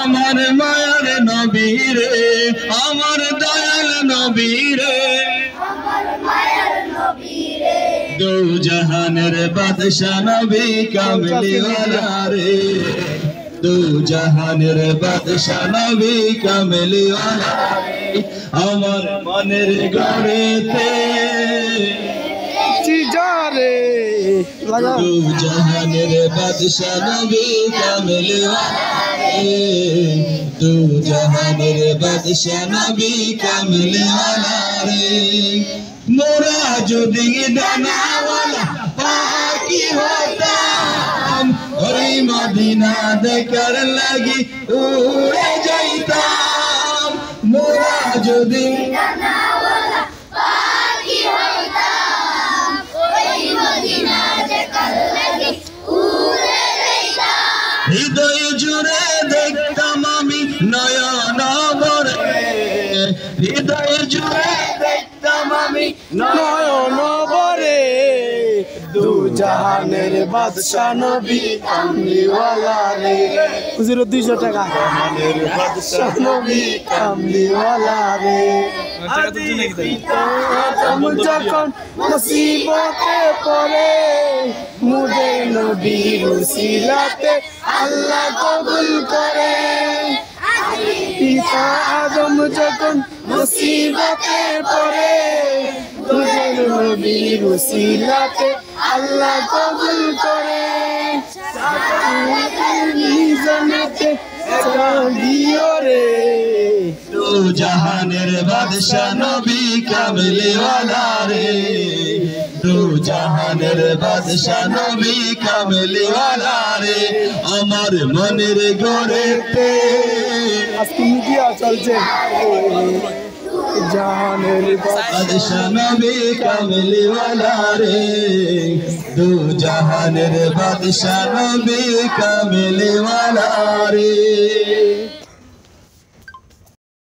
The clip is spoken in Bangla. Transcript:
আমার মায়ার নবী রে আমার দয়াল নবী রে দো জাহানের বাদশা নবী কামলিওয়ালা রে দো জাহানের বাদশা নবী কামলিওয়ালা আমার মনের ঘরেতে দো জাহানের বাদশা নবী কামলিওয়ালা রে দো জাহানের বাদশা নবী কামলিওয়ালা রে মোরা যদি ডানাওয়ালা পাখি হতাম ওই মদিনা দেখার লাগি উড়ে যাইতাম মোরা যদি ডানাওয়ালা পাখি হতাম ওই মদিনা দেখার লাগি উড়ে যাইতাম হৃদয় জুড়ে দেখতাম আমি নয়ন ভরে হৃদয় জুড়ে নয়ন ভরে দু জাহানের বাদশা নবী কামলিওয়ালা রে হুজুর 200 টাকা জাহানের বাদশা নবী কামলিওয়ালা রে যখন মুসিবতে পড়ে মুদের নবীর উসিলাতে আল্লাহ কবুল করে পিতা আদম যখন মুসিবতে পড়ে মুদের নবীর উসিলাতে আল্লাহ কবুল করে জান্নাতে দিও রে দো জাহানের বাদশা নবী কামলিওয়ালা রে দো জাহানের বাদশা নবী কামলিওয়ালা রে আমার মনের ঘরেতে আজকে মিডিয়া চলছে জাহানের বাদশা নবী কামলিওয়ালা রে দো জাহানের বাদশা নবী কামলিওয়ালা রে।